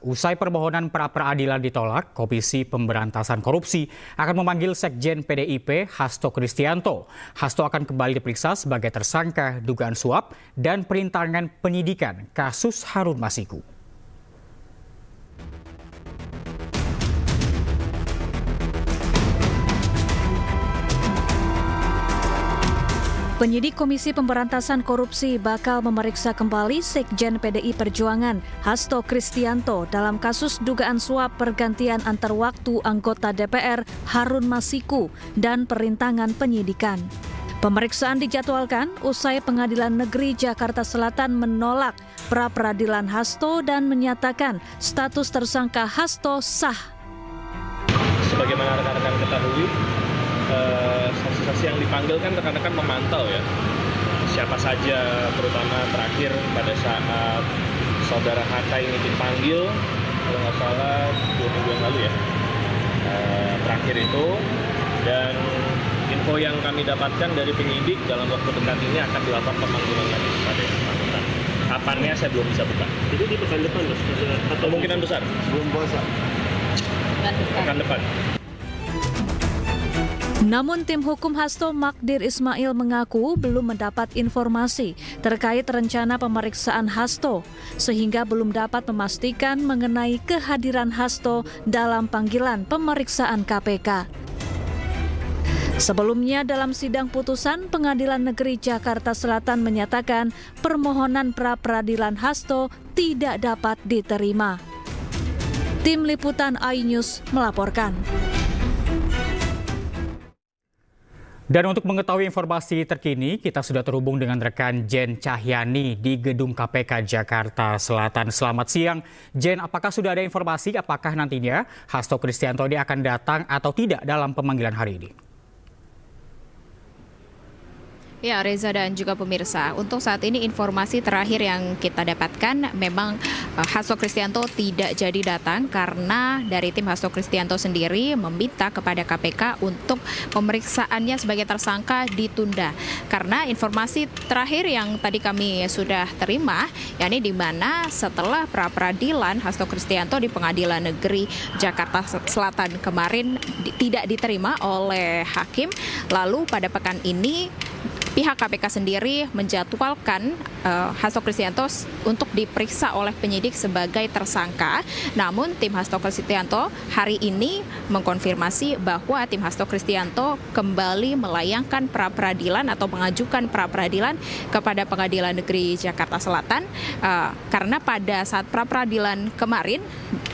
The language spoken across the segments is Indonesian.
Usai permohonan pra-peradilan ditolak, Komisi Pemberantasan Korupsi akan memanggil Sekjen PDIP Hasto Kristianto. Hasto akan kembali diperiksa sebagai tersangka dugaan suap dan perintangan penyidikan kasus Harun Masiku. Penyidik Komisi Pemberantasan Korupsi bakal memeriksa kembali Sekjen PDI Perjuangan Hasto Kristianto dalam kasus dugaan suap pergantian antar waktu anggota DPR Harun Masiku dan perintangan penyidikan. Pemeriksaan dijadwalkan usai Pengadilan Negeri Jakarta Selatan menolak pra-peradilan Hasto dan menyatakan status tersangka Hasto sah. Sebagaimana rekan-rekan ketahui, saksi-saksi yang dipanggil kan rekan-rekan memantau ya siapa saja, terutama terakhir pada saat saudara Hatta ini dipanggil kalau nggak salah 2 minggu yang lalu ya, terakhir itu. Dan info yang kami dapatkan dari penyidik dalam waktu dekat ini akan dilakukan pemanggilan lagi kepada yang bersangkutan. Kapannya saya belum bisa buka. Itu di pekan depan atau kemungkinan besar sebelum puasa? Pekan depan. Namun tim hukum Hasto Magdir Ismail mengaku belum mendapat informasi terkait rencana pemeriksaan Hasto, sehingga belum dapat memastikan mengenai kehadiran Hasto dalam panggilan pemeriksaan KPK. Sebelumnya dalam sidang putusan, Pengadilan Negeri Jakarta Selatan menyatakan permohonan pra-peradilan Hasto tidak dapat diterima. Tim Liputan iNews melaporkan. Dan untuk mengetahui informasi terkini, kita sudah terhubung dengan rekan Jen Cahyani di Gedung KPK Jakarta Selatan. Selamat siang, Jen. Apakah sudah ada informasi apakah nantinya Hasto Kristianto ini akan datang atau tidak dalam pemanggilan hari ini? Ya, Reza dan juga pemirsa, untuk saat ini informasi terakhir yang kita dapatkan memang Hasto Kristianto tidak jadi datang karena dari tim Hasto Kristianto sendiri meminta kepada KPK untuk pemeriksaannya sebagai tersangka ditunda. Karena informasi terakhir yang tadi kami sudah terima, yakni di mana setelah pra-peradilan Hasto Kristianto di Pengadilan Negeri Jakarta Selatan kemarin tidak diterima oleh hakim, lalu pada pekan ini pihak KPK sendiri menjadwalkan Hasto Kristianto untuk diperiksa oleh penyidik sebagai tersangka. Namun tim Hasto Kristianto hari ini mengkonfirmasi bahwa tim Hasto Kristianto kembali melayangkan pra-peradilan atau mengajukan pra-peradilan kepada Pengadilan Negeri Jakarta Selatan karena pada saat pra-peradilan kemarin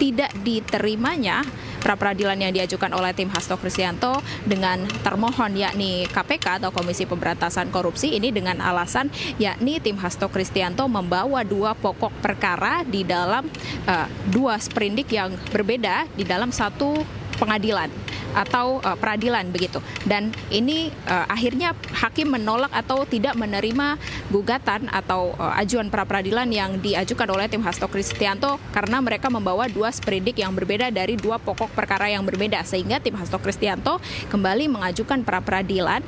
tidak diterimanya pra-peradilan yang diajukan oleh tim Hasto Kristianto dengan termohon yakni KPK atau Komisi Pemberantasan Korupsi ini dengan alasan yakni tim Hasto Kristianto membawa 2 pokok perkara di dalam 2 sprindik yang berbeda di dalam satu pengadilan atau peradilan begitu. Dan ini akhirnya hakim menolak atau tidak menerima gugatan atau ajuan pra-peradilan yang diajukan oleh tim Hasto Kristianto karena mereka membawa 2 sprindik yang berbeda dari 2 pokok perkara yang berbeda, sehingga tim Hasto Kristianto kembali mengajukan pra-peradilan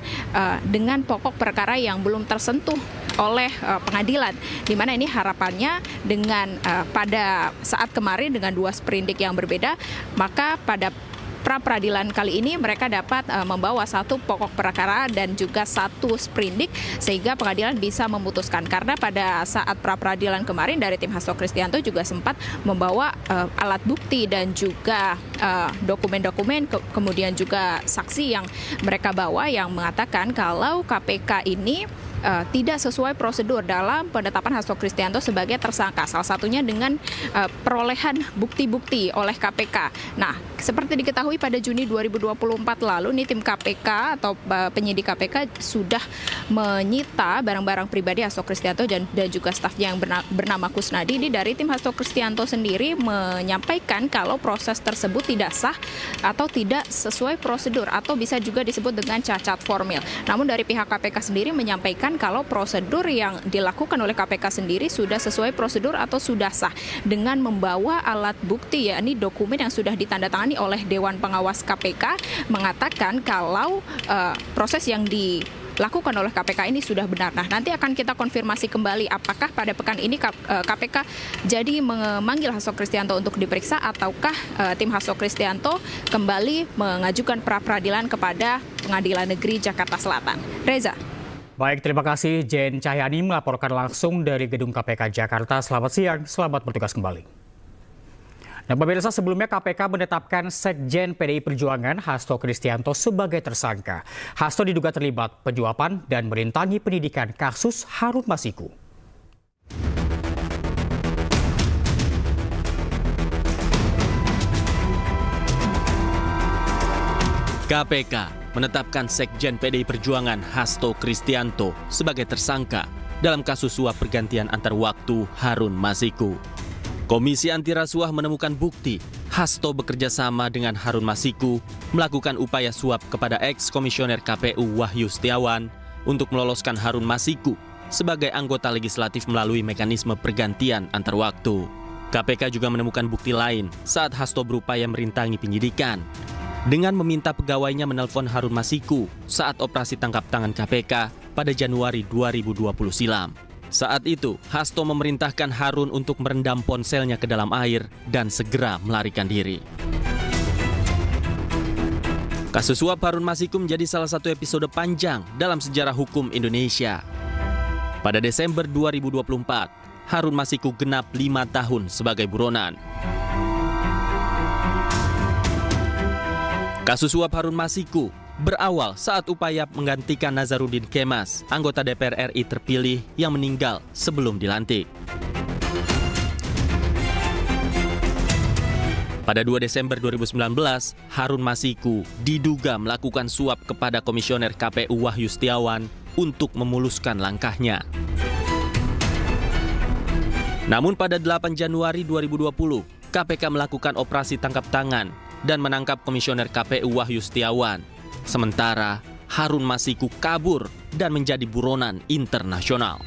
dengan pokok perkara yang belum tersentuh oleh pengadilan, di mana ini harapannya dengan pada saat kemarin dengan 2 sprindik yang berbeda, maka pada pra-peradilan kali ini mereka dapat membawa 1 pokok perkara dan juga 1 sprindik sehingga pengadilan bisa memutuskan. Karena pada saat pra-peradilan kemarin dari tim Hasto Kristianto juga sempat membawa alat bukti dan juga dokumen-dokumen kemudian juga saksi yang mereka bawa yang mengatakan kalau KPK ini tidak sesuai prosedur dalam penetapan Hasto Kristianto sebagai tersangka, salah satunya dengan perolehan bukti-bukti oleh KPK. Nah, seperti diketahui pada Juni 2024 lalu, nih tim KPK atau penyidik KPK sudah menyita barang-barang pribadi Hasto Kristianto dan juga stafnya yang bernama Kusnadi. Ini dari tim Hasto Kristianto sendiri menyampaikan kalau proses tersebut tidak sah atau tidak sesuai prosedur atau bisa juga disebut dengan cacat formil. Namun dari pihak KPK sendiri menyampaikan kalau prosedur yang dilakukan oleh KPK sendiri sudah sesuai prosedur atau sudah sah dengan membawa alat bukti, yakni dokumen yang sudah ditandatangani oleh Dewan Pengawas KPK mengatakan kalau proses yang dilakukan oleh KPK ini sudah benar. Nah, nanti akan kita konfirmasi kembali apakah pada pekan ini KPK jadi memanggil Hasto Kristianto untuk diperiksa ataukah tim Hasto Kristianto kembali mengajukan pra-peradilan kepada Pengadilan Negeri Jakarta Selatan. Reza. Baik, terima kasih Jen Cahyani melaporkan langsung dari Gedung KPK Jakarta. Selamat siang, selamat bertugas kembali. Nah, pemirsa, sebelumnya KPK menetapkan Sekjen PDI Perjuangan Hasto Kristianto sebagai tersangka. Hasto diduga terlibat penyuapan dan merintangi penyidikan kasus Harun Masiku. KPK menetapkan Sekjen PDI Perjuangan Hasto Kristianto sebagai tersangka dalam kasus suap pergantian antar waktu Harun Masiku. Komisi Anti Rasuah menemukan bukti Hasto bekerja sama dengan Harun Masiku melakukan upaya suap kepada ex-komisioner KPU Wahyu Setiawan untuk meloloskan Harun Masiku sebagai anggota legislatif melalui mekanisme pergantian antar waktu. KPK juga menemukan bukti lain saat Hasto berupaya merintangi penyidikan dengan meminta pegawainya menelpon Harun Masiku saat operasi tangkap tangan KPK pada Januari 2020 silam. Saat itu, Hasto memerintahkan Harun untuk merendam ponselnya ke dalam air dan segera melarikan diri. Kasus suap Harun Masiku menjadi salah satu episode panjang dalam sejarah hukum Indonesia. Pada Desember 2024, Harun Masiku genap 5 tahun sebagai buronan. Kasus suap Harun Masiku berawal saat upaya menggantikan Nazarudin Kemas, anggota DPR RI terpilih yang meninggal sebelum dilantik. Pada 2 Desember 2019, Harun Masiku diduga melakukan suap kepada Komisioner KPU Wahyu Setiawan untuk memuluskan langkahnya. Namun pada 8 Januari 2020, KPK melakukan operasi tangkap tangan dan menangkap Komisioner KPU Wahyu Setiawan. Sementara Harun Masiku kabur dan menjadi buronan internasional.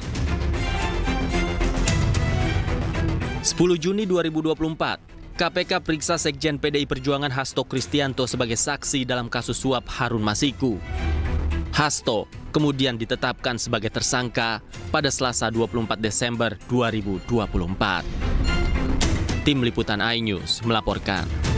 10 Juni 2024, KPK periksa Sekjen PDI Perjuangan Hasto Kristianto sebagai saksi dalam kasus suap Harun Masiku. Hasto kemudian ditetapkan sebagai tersangka pada Selasa 24 Desember 2024. Tim Liputan iNews melaporkan.